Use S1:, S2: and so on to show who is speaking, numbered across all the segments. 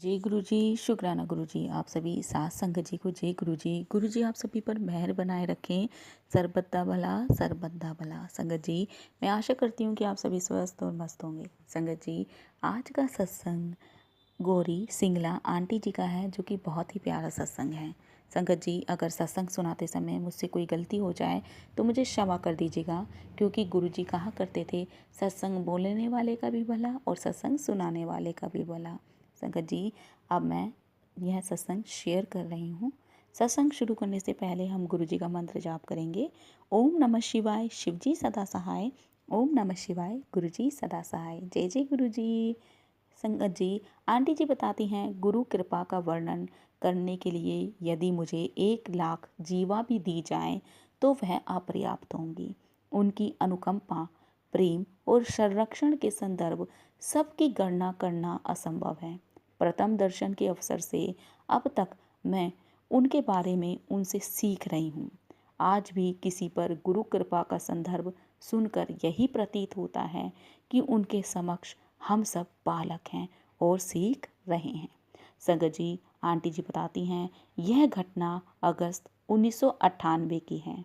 S1: जय गुरु जी, शुक्राना गुरु जी। आप सभी साथ संगत जी को जय गुरु जी। गुरु जी आप सभी पर मेहर बनाए रखें। सरबत्ता भला सरबत्ता भला। संगत जी मैं आशा करती हूँ कि आप सभी स्वस्थ और मस्त होंगे। संगत जी आज का सत्संग गौरी सिंगला आंटी जी का है, जो कि बहुत ही प्यारा सत्संग है। संगत जी अगर सत्संग सुनाते समय मुझसे कोई गलती हो जाए तो मुझे क्षमा कर दीजिएगा, क्योंकि गुरु जी कहा करते थे सत्संग बोलने वाले का भी भला और सत्संग सुनाने वाले का भी भला। संगत जी अब मैं यह सत्संग शेयर कर रही हूँ। सत्संग शुरू करने से पहले हम गुरु जी का मंत्र जाप करेंगे। ओम नमः शिवाय, शिव जी सदा सहाय। ओम नमः शिवाय, गुरु जी सदा सहाय। जय जय गुरु जी। संगत जी आंटी जी बताती हैं, गुरु कृपा का वर्णन करने के लिए यदि मुझे 1 लाख जीवा भी दी जाए तो वह अपर्याप्त होंगी। उनकी अनुकंपा, प्रेम और संरक्षण के संदर्भ सबकी गणना करना असंभव है। प्रथम दर्शन के अवसर से अब तक मैं उनके बारे में उनसे सीख रही हूँ। आज भी किसी पर गुरु कृपा का संदर्भ सुनकर यही प्रतीत होता है कि उनके समक्ष हम सब बालक हैं और सीख रहे हैं। संगत जी आंटी जी बताती हैं, यह घटना अगस्त 1998 की है।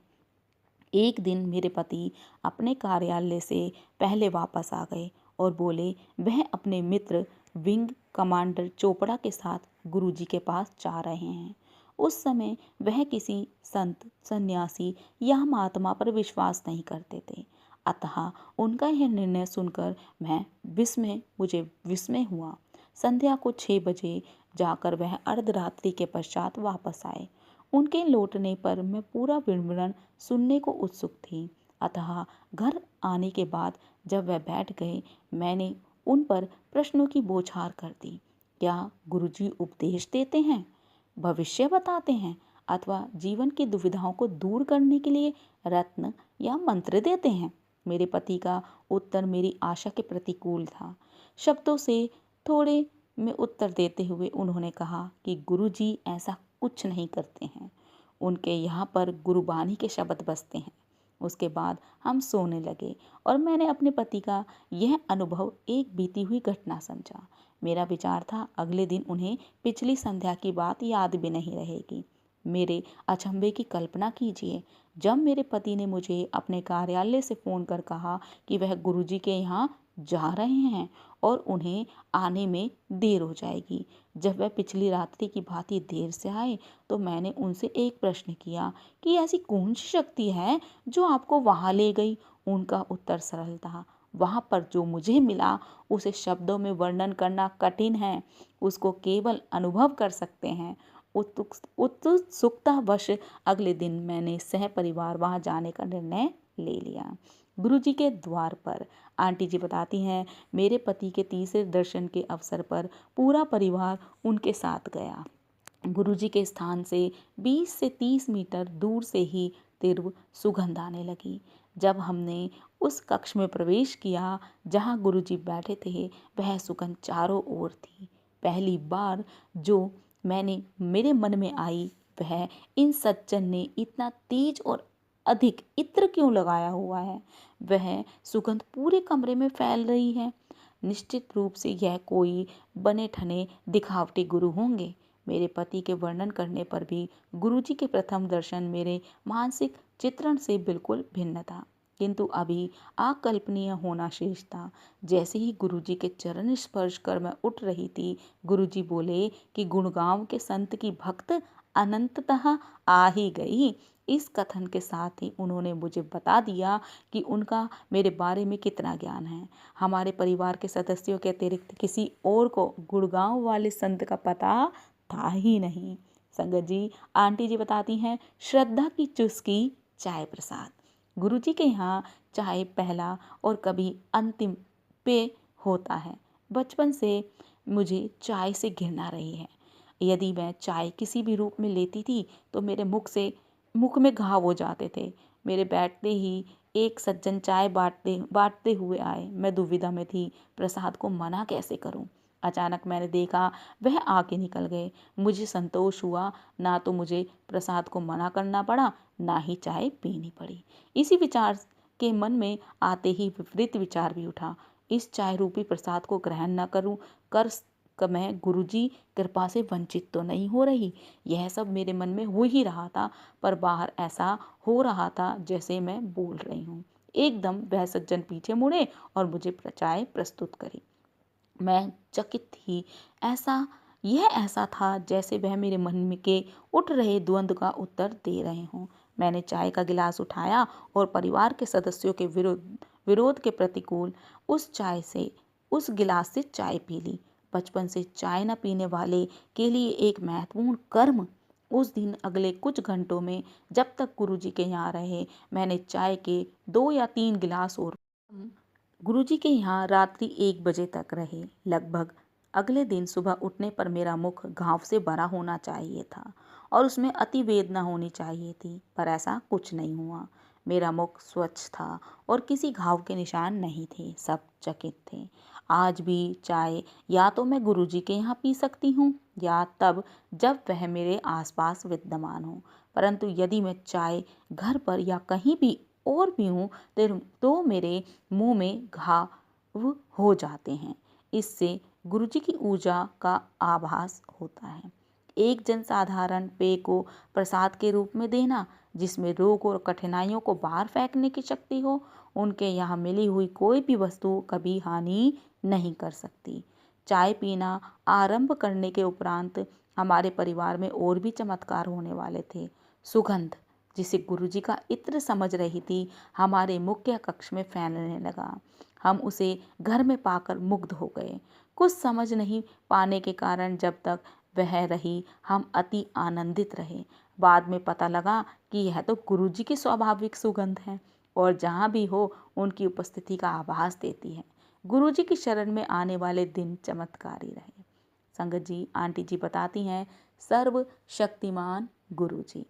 S1: एक दिन मेरे पति अपने कार्यालय से पहले वापस आ गए और बोले वह अपने मित्र विंग कमांडर चोपड़ा के साथ गुरुजी के पास जा रहे हैं। उस समय वह किसी संत, सन्यासी या महात्मा पर विश्वास नहीं करते थे। अतः उनका यह निर्णय सुनकर मुझे विस्मय हुआ। संध्या को 6 बजे जाकर वह अर्धरात्रि के पश्चात वापस आए। उनके लौटने पर मैं पूरा विवरण सुनने को उत्सुक थी। अतः घर आने के बाद जब वह बैठ गए, मैंने उन पर प्रश्नों की बौछार कर दी। क्या गुरुजी उपदेश देते हैं, भविष्य बताते हैं, अथवा जीवन की दुविधाओं को दूर करने के लिए रत्न या मंत्र देते हैं? मेरे पति का उत्तर मेरी आशा के प्रतिकूल था। शब्दों से थोड़े में उत्तर देते हुए उन्होंने कहा कि गुरुजी ऐसा कुछ नहीं करते हैं। उनके यहाँ पर गुरुबानी के शब्द बजते हैं। उसके बाद हम सोने लगे और मैंने अपने पति का यह अनुभव एक बीती हुई घटना समझा। मेरा विचार था अगले दिन उन्हें पिछली संध्या की बात याद भी नहीं रहेगी। मेरे अचंभे की कल्पना कीजिए, जब मेरे पति ने मुझे अपने कार्यालय से फ़ोन कर कहा कि वह गुरुजी के यहाँ जा रहे हैं और उन्हें आने में देर हो जाएगी। जब वह पिछली रात्रि की भांति देर से आए तो मैंने उनसे एक प्रश्न किया कि ऐसी कौन सी शक्ति है जो आपको वहाँ ले गई। उनका उत्तर सरल था, वहाँ पर जो मुझे मिला उसे शब्दों में वर्णन करना कठिन है, उसको केवल अनुभव कर सकते हैं। उत्सुकतावश अगले दिन मैंने सह परिवार वहाँ जाने का निर्णय ले लिया। गुरुजी के द्वार पर आंटी जी बताती हैं, मेरे पति के तीसरे दर्शन के अवसर पर पूरा परिवार उनके साथ गया। गुरुजी के स्थान से 20 से 30 मीटर दूर से ही तीव्र सुगंध आने लगी। जब हमने उस कक्ष में प्रवेश किया जहाँ गुरुजी बैठे थे, वह सुगंध चारों ओर थी। पहली बार जो मेरे मन में आई वह, इन सज्जन ने इतना तेज और अधिक इत्र क्यों लगाया हुआ है। वह सुगंध पूरे कमरे में फैल रही है। निश्चित रूप से यह कोई बने ठने दिखावटी गुरु होंगे। मेरे पति के वर्णन करने पर भी गुरुजी के प्रथम दर्शन मेरे मानसिक चित्रण से बिल्कुल भिन्न था, किंतु अभी अकल्पनीय होना शेष था। जैसे ही गुरुजी के चरण स्पर्श कर मैं उठ रही थी, गुरुजी बोले कि गुड़गांव के संत की भक्त अनंततः आ ही गई। इस कथन के साथ ही उन्होंने मुझे बता दिया कि उनका मेरे बारे में कितना ज्ञान है। हमारे परिवार के सदस्यों के अतिरिक्त किसी और को गुड़गांव वाले संत का पता था ही नहीं। संगत जी आंटी जी बताती हैं, श्रद्धा की चुस्की चाय प्रसाद। गुरुजी के यहाँ चाय पहला और कभी अंतिम पेय होता है। बचपन से मुझे चाय से घृणा रही है। यदि मैं चाय किसी भी रूप में लेती थी तो मेरे मुख में घाव हो जाते थे। मेरे बैठते ही एक सज्जन चाय बांटते हुए आए। मैं दुविधा में थी, प्रसाद को मना कैसे करूं। अचानक मैंने देखा वह आके निकल गए। मुझे संतोष हुआ, ना तो मुझे प्रसाद को मना करना पड़ा, ना ही चाय पीनी पड़ी। इसी विचार के मन में आते ही विपरीत विचार भी उठा। इस चाय रूपी प्रसाद को ग्रहण न करूं कर मैं गुरुजी कृपा से वंचित तो नहीं हो रही। यह सब मेरे मन में हो ही रहा था, पर बाहर ऐसा हो रहा था जैसे मैं बोल रही हूँ। एकदम वह सज्जन पीछे मुड़े और मुझे चाय प्रस्तुत करी। मैं चकित थी। यह ऐसा था जैसे वह मेरे मन में के उठ रहे द्वंद्व का उत्तर दे रहे हों। मैंने चाय का गिलास उठाया और परिवार के सदस्यों के विरोध के प्रतिकूल उस गिलास से चाय पी ली। बचपन से चाय न पीने वाले के लिए एक महत्वपूर्ण कर्म। उस दिन अगले कुछ घंटों में जब तक गुरुजी के यहाँ रहे, मैंने चाय के 2 या 3 गिलास और गुरुजी के यहाँ रात्रि 1 बजे तक रहे। लगभग अगले दिन सुबह उठने पर मेरा मुख घाव से भरा होना चाहिए था और उसमें अति वेदना होनी चाहिए थी, पर ऐसा कुछ नहीं हुआ। मेरा मुख स्वच्छ था और किसी घाव के निशान नहीं थे। सब चकित थे। आज भी चाय या तो मैं गुरुजी के यहाँ पी सकती हूँ या तब जब वह मेरे आसपास विद्यमान हो, परंतु यदि मैं चाय घर पर या कहीं भी और पीऊँ तो मेरे मुंह में घाव हो जाते हैं। इससे गुरुजी की ऊर्जा का आभास होता है। एक जनसाधारण पेय को प्रसाद के रूप में देना, जिसमें रोग और कठिनाइयों को बाहर फेंकने की शक्ति हो, उनके यहाँ मिली हुई कोई भी वस्तु कभी हानि नहीं कर सकती। चाय पीना आरंभ करने के उपरांत हमारे परिवार में और भी चमत्कार होने वाले थे। सुगंध, जिसे गुरुजी का इत्र समझ रही थी, हमारे मुख्य कक्ष में फैलने लगा। हम उसे घर में पाकर मुग्ध हो गए। कुछ समझ नहीं पाने के कारण जब तक वह रही, हम अति आनंदित रहे। बाद में पता लगा कि यह तो गुरुजी की स्वाभाविक सुगंध है और जहाँ भी हो उनकी उपस्थिति का आभास देती है। गुरुजी की शरण में आने वाले दिन चमत्कारी रहे। संगत जी, आंटी जी बताती हैं, सर्वशक्तिमान गुरुजी।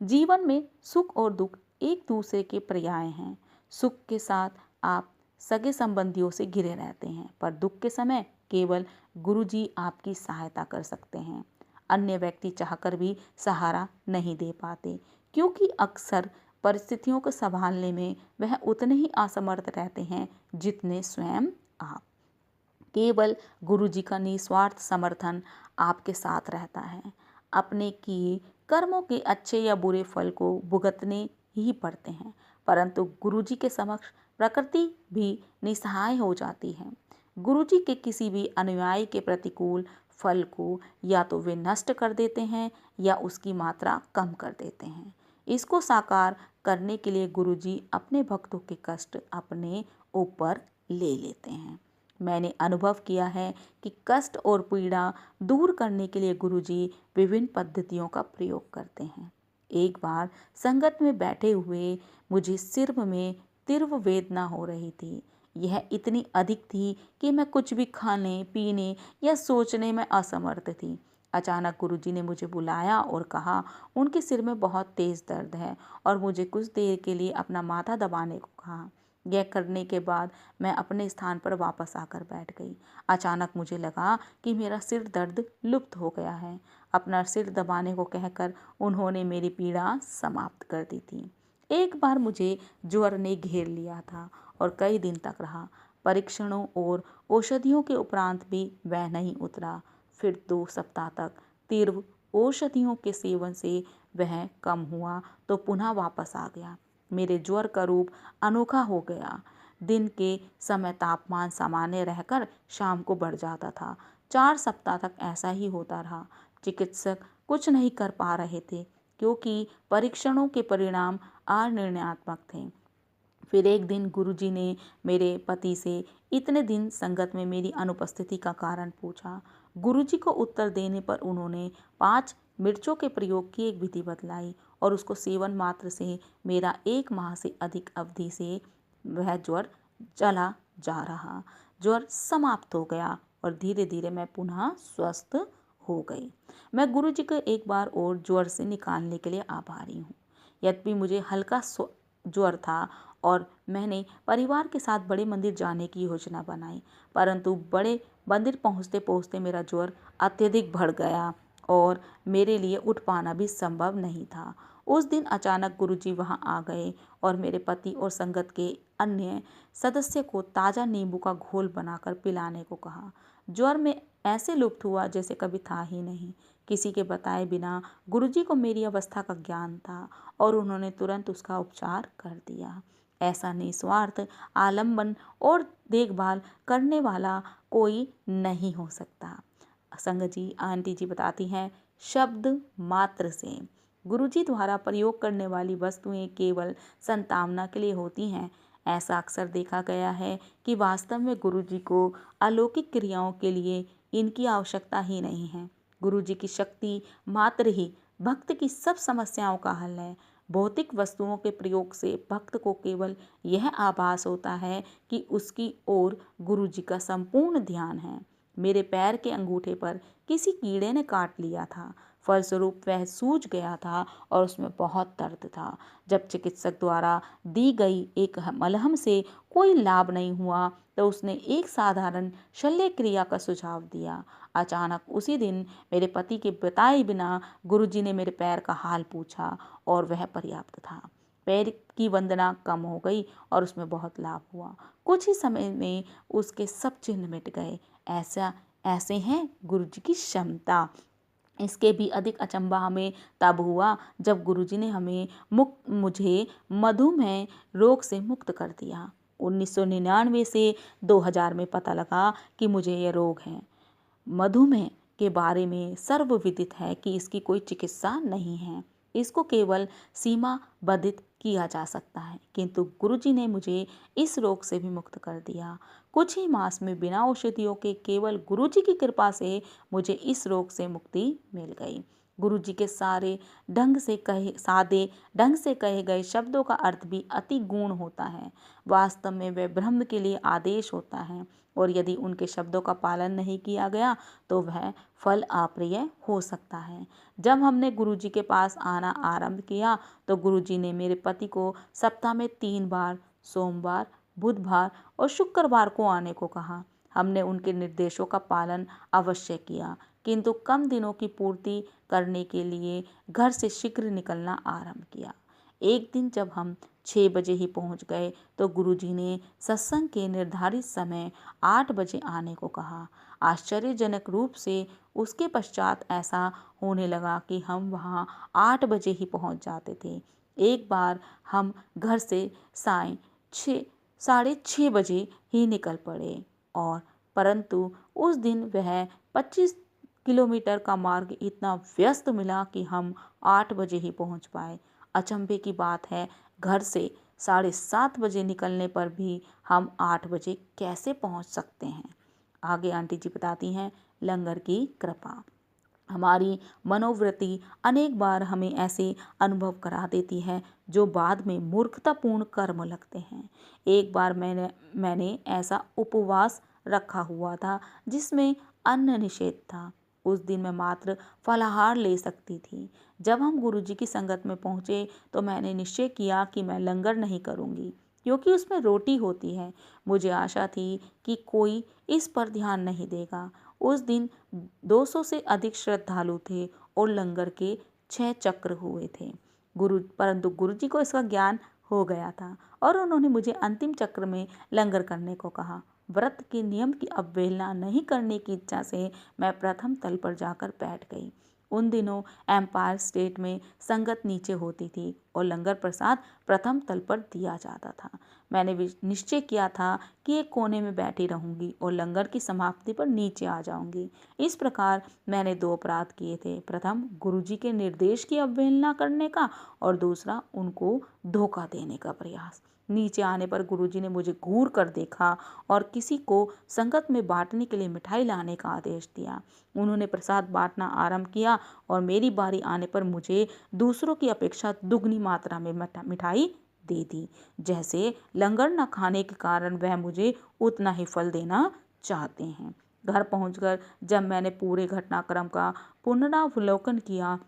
S1: जीवन में सुख और दुख एक दूसरे के पर्याय हैं। सुख के साथ आप सगे संबंधियों से घिरे रहते हैं, पर दुख के समय केवल गुरुजी आपकी सहायता कर सकते हैं। अन्य व्यक्ति चाहकर भी सहारा नहीं दे पाते, क्योंकि अक्सर परिस्थितियों को संभालने में वह उतने ही असमर्थ रहते हैं जितने स्वयं आप। केवल गुरुजी का निस्वार्थ समर्थन आपके साथ रहता है। अपने किए कर्मों के अच्छे या बुरे फल को भुगतने ही पड़ते हैं, परंतु गुरुजी के समक्ष प्रकृति भी निसहाय हो जाती है। गुरुजी के किसी भी अनुयायी के प्रतिकूल फल को या तो वे नष्ट कर देते हैं या उसकी मात्रा कम कर देते हैं। इसको साकार करने के लिए गुरुजी अपने भक्तों के कष्ट अपने ऊपर ले लेते हैं। मैंने अनुभव किया है कि कष्ट और पीड़ा दूर करने के लिए गुरुजी विभिन्न पद्धतियों का प्रयोग करते हैं। एक बार संगत में बैठे हुए मुझे सिर में तीव्र वेदना हो रही थी। यह इतनी अधिक थी कि मैं कुछ भी खाने, पीने या सोचने में असमर्थ थी। अचानक गुरुजी ने मुझे बुलाया और कहा, उनके सिर में बहुत तेज दर्द है और मुझे कुछ देर के लिए अपना माथा दबाने को कहा। यह करने के बाद मैं अपने स्थान पर वापस आकर बैठ गई। अचानक मुझे लगा कि मेरा सिर दर्द लुप्त हो गया है। अपना सिर दबाने को कहकर उन्होंने मेरी पीड़ा समाप्त कर दी थी। एक बार मुझे ज्वर ने घेर लिया था और कई दिन तक रहा। परीक्षणों और औषधियों के उपरांत भी वह नहीं उतरा। फिर 2 सप्ताह तक तीव्र औषधियों के सेवन से वह कम हुआ तो पुनः वापस आ गया। मेरे ज्वर का रूप अनोखा हो गया। दिन के समय तापमान सामान्य रहकर शाम को बढ़ जाता था। 4 सप्ताह तक ऐसा ही होता रहा। चिकित्सक कुछ नहीं कर पा रहे थे, क्योंकि परीक्षणों के परिणाम अनिर्णयात्मक थे। फिर एक दिन गुरुजी ने मेरे पति से इतने दिन संगत में मेरी अनुपस्थिति का कारण पूछा। गुरुजी को उत्तर देने पर उन्होंने 5 मिर्चों के प्रयोग की एक विधि बतलाई और उसको सेवन मात्र से मेरा 1 माह से अधिक अवधि से वह ज्वर चला जा रहा। ज्वर समाप्त हो गया और धीरे धीरे मैं पुनः स्वस्थ हो गई। मैं गुरुजी को एक बार और ज्वर से निकालने के लिए आभारी हूँ। यद्यपि मुझे हल्का ज्वर था और मैंने परिवार के साथ बड़े मंदिर जाने की योजना बनाई, परंतु बड़े मंदिर पहुँचते पहुँचते मेरा ज्वर अत्यधिक बढ़ गया और मेरे लिए उठ पाना भी संभव नहीं था। उस दिन अचानक गुरुजी वहां आ गए और मेरे पति और संगत के अन्य सदस्य को ताज़ा नींबू का घोल बनाकर पिलाने को कहा। ज्वर में ऐसे लुप्त हुआ जैसे कभी था ही नहीं। किसी के बताए बिना गुरुजी को मेरी अवस्था का ज्ञान था और उन्होंने तुरंत उसका उपचार कर दिया। ऐसा निस्वार्थ आलम्बन और देखभाल करने वाला कोई नहीं हो सकता। संगत जी, आंटी जी बताती हैं, शब्द मात्र से गुरुजी द्वारा प्रयोग करने वाली वस्तुएं केवल संतावना के लिए होती हैं। ऐसा अक्सर देखा गया है कि वास्तव में गुरुजी को अलौकिक क्रियाओं के लिए इनकी आवश्यकता ही नहीं है। गुरुजी की शक्ति मात्र ही भक्त की सब समस्याओं का हल है। भौतिक वस्तुओं के प्रयोग से भक्त को केवल यह आभास होता है कि उसकी ओर गुरुजी का संपूर्ण ध्यान है। मेरे पैर के अंगूठे पर किसी कीड़े ने काट लिया था। फलस्वरूप वह सूज गया था और उसमें बहुत दर्द था। जब चिकित्सक द्वारा दी गई एक मलहम से कोई लाभ नहीं हुआ तो उसने एक साधारण शल्य क्रिया का सुझाव दिया। अचानक उसी दिन मेरे पति के बताए बिना गुरुजी ने मेरे पैर का हाल पूछा और वह पर्याप्त था। पैर की वंदना कम हो गई और उसमें बहुत लाभ हुआ। कुछ ही समय में उसके सब चिन्ह मिट गए। ऐसे हैं गुरुजी की क्षमता। इसके भी अधिक अचंभा हमें तब हुआ जब गुरुजी ने मुझे मधुमेह रोग से मुक्त कर दिया। 1999 से 2000 में पता लगा कि मुझे यह रोग है। मधुमेह के बारे में सर्वविदित है कि इसकी कोई चिकित्सा नहीं है। इसको केवल सीमाबद्ध किया जा सकता है, किंतु गुरुजी ने मुझे इस रोग से भी मुक्त कर दिया। कुछ ही मास में बिना औषधियों के केवल गुरुजी की कृपा से मुझे इस रोग से मुक्ति मिल गई। गुरुजी के सादे ढंग से कहे गए शब्दों का अर्थ भी अति गूढ़ होता है। वास्तव में वे ब्रह्म के लिए आदेश होता है और यदि उनके शब्दों का पालन नहीं किया गया तो वह फल अप्रिय हो सकता है। जब हमने गुरुजी के पास आना आरंभ किया तो गुरुजी ने मेरे पति को सप्ताह में 3 बार सोमवार, बुधवार और शुक्रवार को आने को कहा। हमने उनके निर्देशों का पालन अवश्य किया, किंतु कम दिनों की पूर्ति करने के लिए घर से शीघ्र निकलना आरंभ किया। एक दिन जब हम 6 बजे ही पहुंच गए तो गुरुजी ने सत्संग के निर्धारित समय 8 बजे आने को कहा। आश्चर्यजनक रूप से उसके पश्चात ऐसा होने लगा कि हम वहां 8 बजे ही पहुंच जाते थे। एक बार हम घर से साढ़े 6 बजे ही निकल पड़े और परंतु उस दिन वह 25 किलोमीटर का मार्ग इतना व्यस्त मिला कि हम 8 बजे ही पहुंच पाए। अचंभे की बात है, घर से 7:30 बजे निकलने पर भी हम 8 बजे कैसे पहुंच सकते हैं। आगे आंटी जी बताती हैं, लंगर की कृपा। हमारी मनोवृत्ति अनेक बार हमें ऐसे अनुभव करा देती है जो बाद में मूर्खतापूर्ण कर्म लगते हैं। एक बार मैंने ऐसा उपवास रखा हुआ था जिसमें अन्न निषेध था। उस दिन मैं मात्र फलाहार ले सकती थी। जब हम गुरुजी की संगत में पहुंचे तो मैंने निश्चय किया कि मैं लंगर नहीं करूंगी क्योंकि उसमें रोटी होती है। मुझे आशा थी कि कोई इस पर ध्यान नहीं देगा। उस दिन 200 से अधिक श्रद्धालु थे और लंगर के 6 चक्र हुए थे। परंतु गुरुजी को इसका ज्ञान हो गया था और उन्होंने मुझे अंतिम चक्र में लंगर करने को कहा। व्रत के नियम की अवहेलना नहीं करने की इच्छा से मैं प्रथम तल पर जाकर बैठ गई। उन दिनों एम्पायर स्टेट में संगत नीचे होती थी और लंगर प्रसाद प्रथम तल पर दिया जाता था। मैंने निश्चय किया था कि एक कोने में बैठी रहूंगी और लंगर की समाप्ति पर नीचे आ जाऊंगी। इस प्रकार मैंने 2 अपराध किए थे। प्रथम, गुरुजी के निर्देश की अवहेलना करने का और दूसरा, उनको धोखा देने का प्रयास। नीचे आने पर गुरुजी ने मुझे घूर कर देखा और किसी को संगत में बांटने के लिए मिठाई लाने का आदेश दिया। उन्होंने प्रसाद बांटना आरंभ किया और मेरी बारी आने पर मुझे दूसरों की अपेक्षा दुगनी मात्रा में मिठाई दे दी। जैसे लंगर न खाने के कारण वह मुझे उतना ही फल देना चाहते हैं। घर पहुंचकर जब मैंने पूरे घटनाक्रम का पुनरावलोकन किया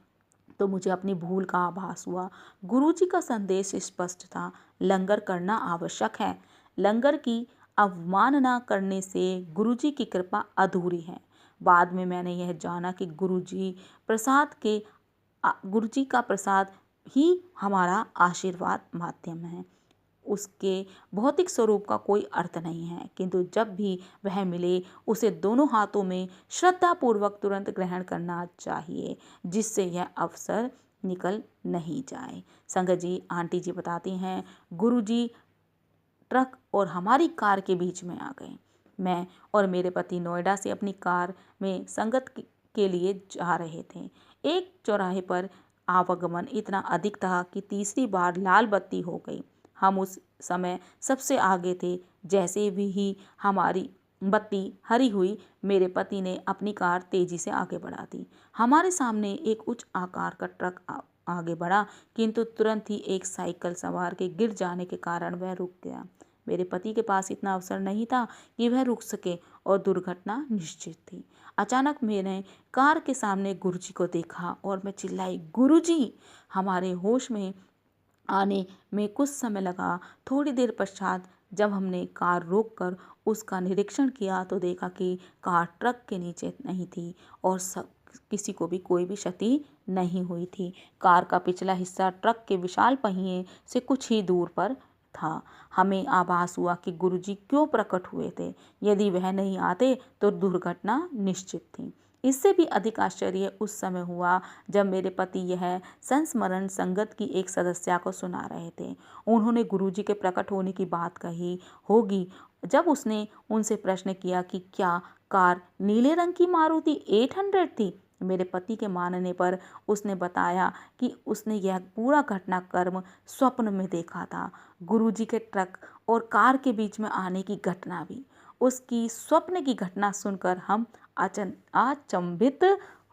S1: तो मुझे अपनी भूल का आभास हुआ। गुरुजी का संदेश स्पष्ट था, लंगर करना आवश्यक है। लंगर की अवमानना करने से गुरुजी की कृपा अधूरी है। बाद में मैंने यह जाना कि गुरुजी का प्रसाद ही हमारा आशीर्वाद माध्यम है। उसके भौतिक स्वरूप का कोई अर्थ नहीं है, किंतु जब भी वह मिले उसे दोनों हाथों में श्रद्धापूर्वक तुरंत ग्रहण करना चाहिए, जिससे यह अवसर निकल नहीं जाए। संगत जी, आंटी जी बताती हैं, गुरुजी ट्रक और हमारी कार के बीच में आ गए। मैं और मेरे पति नोएडा से अपनी कार में संगत के लिए जा रहे थे। एक चौराहे पर आवागमन इतना अधिक था कि तीसरी बार लाल बत्ती हो गई। हम उस समय सबसे आगे थे। जैसे भी ही हमारी बत्ती हरी हुई, मेरे पति ने अपनी कार तेजी से आगे बढ़ा दी। हमारे सामने एक उच्च आकार का ट्रक आगे बढ़ा, किंतु तुरंत ही एक साइकिल सवार के गिर जाने के कारण वह रुक गया। मेरे पति के पास इतना अवसर नहीं था कि वह रुक सके और दुर्घटना निश्चित थी। अचानक मैंने कार के सामने गुरुजी को देखा और मैं चिल्लाई, गुरुजी! हमारे होश में आने में कुछ समय लगा। थोड़ी देर पश्चात जब हमने कार रोककर उसका निरीक्षण किया तो देखा कि कार ट्रक के नीचे नहीं थी और किसी को भी कोई भी क्षति नहीं हुई थी। कार का पिछला हिस्सा ट्रक के विशाल पहिए से कुछ ही दूर पर था। हमें आभास हुआ कि गुरुजी क्यों प्रकट हुए थे। यदि वह नहीं आते तो दुर्घटना निश्चित थी। इससे भी अधिक आश्चर्य उस समय हुआ जब मेरे पति यह संस्मरण संगत की एक सदस्या को सुना रहे थे। उन्होंने गुरुजी के प्रकट होने की बात कही होगी। जब उसने उनसे प्रश्न किया कि क्या कार नीले रंग की मारुति 800 थी। मेरे पति के मानने पर उसने बताया कि उसने यह पूरा घटनाक्रम स्वप्न में देखा था। गुरुजी के ट्रक और कार के बीच में आने की घटना भी। उसकी स्वप्न की घटना सुनकर हम अचंभित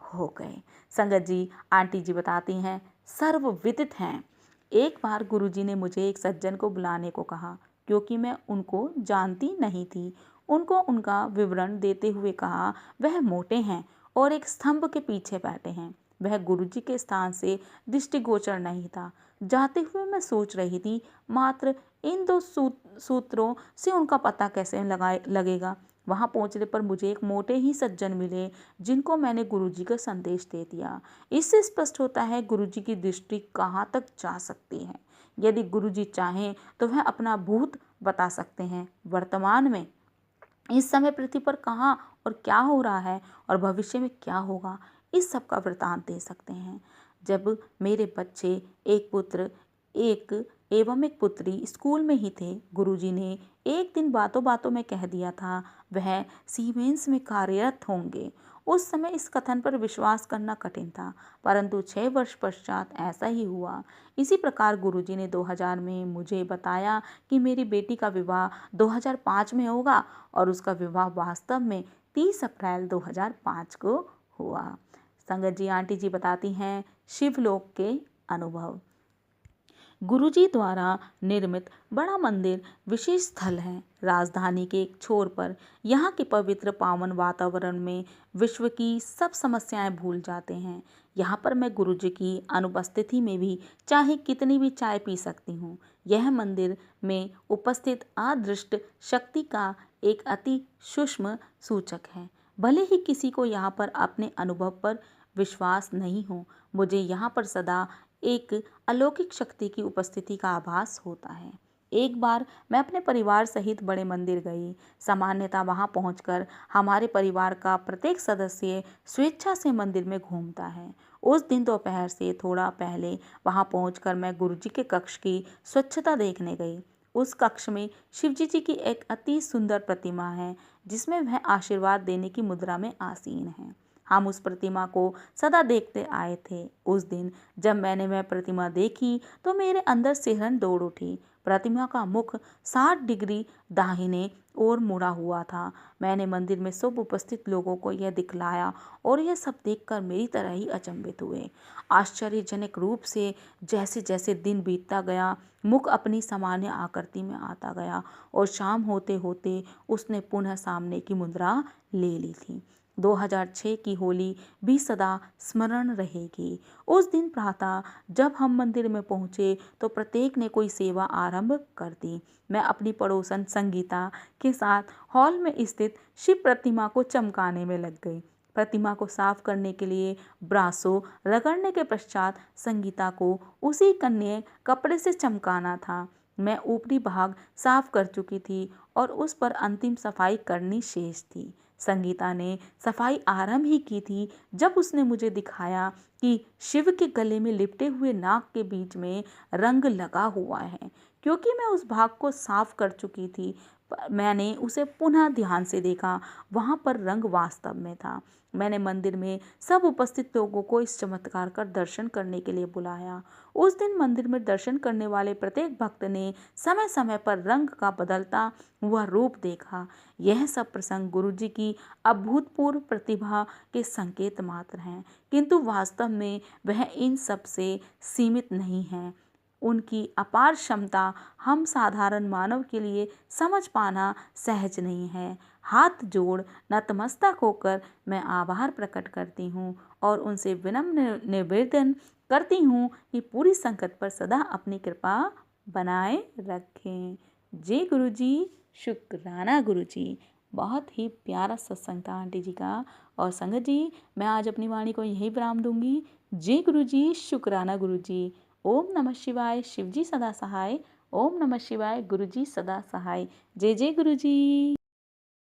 S1: हो गए। संगत जी, आंटी जी बताती हैं, सर्वविदित हैं। एक बार गुरुजी ने मुझे एक सज्जन को बुलाने को कहा, क्योंकि मैं उनको जानती नहीं थी। उनको उनका विवरण देते हुए कहा, वह मोटे हैं और एक स्तंभ के पीछे बैठे हैं। वह गुरुजी के स्थान से दृष्टिगोचर नहीं था। जाते हुए मैं सोच रही थी, मात्र इन दो सूत्रों से उनका पता कैसे लगेगा। वहां पहुंचने पर मुझे एक मोटे ही सज्जन मिले, जिनको मैंने गुरुजी का संदेश दे दिया। इससे स्पष्ट होता है गुरुजी की दृष्टि कहाँ तक जा सकती है। यदि गुरुजी चाहें तो वह अपना भूत बता सकते हैं, वर्तमान में इस समय पृथ्वी पर कहाँ और क्या हो रहा है और भविष्य में क्या होगा, इस सब का वृतांत दे सकते हैं। जब मेरे बच्चे, एक पुत्र एवं एक पुत्री स्कूल में ही थे, गुरुजी ने एक दिन बातों बातों में कह दिया था वह सीमेंस में कार्यरत होंगे। उस समय इस कथन पर विश्वास करना कठिन था, परंतु 6 वर्ष पश्चात ऐसा ही हुआ। इसी प्रकार गुरुजी ने 2000 में मुझे बताया कि मेरी बेटी का विवाह 2005 में होगा और उसका विवाह वास्तव में 30 अप्रैल 2005 को हुआ। संगत जी, आंटी जी बताती हैं, शिवलोक के अनुभव। गुरुजी द्वारा निर्मित बड़ा मंदिर विशेष स्थल है। राजधानी के एक छोर पर यहाँ के पवित्र पावन वातावरण में विश्व की सब समस्याएं भूल जाते हैं। यहाँ पर मैं गुरुजी की अनुपस्थिति में भी चाहे कितनी भी चाय पी सकती हूँ। यह मंदिर में उपस्थित अदृष्ट शक्ति का एक अति सूक्ष्म सूचक है। भले ही किसी को यहाँ पर अपने अनुभव पर विश्वास नहीं हो, मुझे यहाँ पर सदा एक अलौकिक शक्ति की उपस्थिति का आभास होता है। एक बार मैं अपने परिवार सहित बड़े मंदिर गई। सामान्यतः वहां पहुंचकर हमारे परिवार का प्रत्येक सदस्य स्वेच्छा से मंदिर में घूमता है। उस दिन दोपहर से थोड़ा पहले वहां पहुंचकर मैं गुरुजी के कक्ष की स्वच्छता देखने गई। उस कक्ष में शिवजी जी की एक अति सुंदर प्रतिमा है, जिसमें वह आशीर्वाद देने की मुद्रा में आसीन है। हम उस प्रतिमा को सदा देखते आए थे। उस दिन जब मैंने वह प्रतिमा देखी तो मेरे अंदर सिहरन दौड़ उठी। प्रतिमा का मुख 60 डिग्री दाहिने ओर मुड़ा हुआ था। मैंने मंदिर में सब उपस्थित लोगों को यह दिखलाया और यह सब देखकर मेरी तरह ही अचंभित हुए। आश्चर्यजनक रूप से जैसे जैसे दिन बीतता गया, मुख अपनी सामान्य आकृति में आता गया और शाम होते होते उसने पुनः सामने की मुद्रा ले ली थी। 2006 की होली भी सदा स्मरण रहेगी। उस दिन प्रातः जब हम मंदिर में पहुंचे तो प्रत्येक ने कोई सेवा आरंभ कर दी। मैं अपनी पड़ोसन संगीता के साथ हॉल में स्थित शिव प्रतिमा को चमकाने में लग गई। प्रतिमा को साफ करने के लिए ब्रासो रगड़ने के पश्चात संगीता को उसी कन्ये कपड़े से चमकाना था। मैं ऊपरी भाग साफ कर चुकी थी और उस पर अंतिम सफाई करनी शेष थी। संगीता ने सफाई आरंभ ही की थी जब उसने मुझे दिखाया कि शिव के गले में लिपटे हुए नाग के बीच में रंग लगा हुआ है। क्योंकि मैं उस भाग को साफ कर चुकी थी, मैंने उसे पुनः ध्यान से देखा। वहाँ पर रंग वास्तव में था। मैंने मंदिर में सब उपस्थित लोगों को इस चमत्कार का दर्शन करने के लिए बुलाया। उस दिन मंदिर में दर्शन करने वाले प्रत्येक भक्त ने समय समय पर रंग का बदलता हुआ रूप देखा। यह सब प्रसंग गुरुजी की अभूतपूर्व प्रतिभा के संकेत मात्र हैं, किंतु वास्तव में वह इन सब से सीमित नहीं है। उनकी अपार क्षमता हम साधारण मानव के लिए समझ पाना सहज नहीं है। हाथ जोड़ नतमस्तक होकर मैं आभार प्रकट करती हूँ और उनसे विनम्र निवेदन करती हूँ कि पूरी संगत पर सदा अपनी कृपा बनाए रखें। जय गुरु जी, शुक्राना गुरु जी। बहुत ही प्यारा सत्संग था आंटी जी का। और संगत जी, मैं आज अपनी वाणी को यही विराम दूंगी। जय गुरु जी, शुक्राना गुरु जी। ओम नमः शिवाय। शिव जी सदा सहाय। ओम नमः शिवाय। गुरु जी सदा सहाय। जय जय गुरु जी।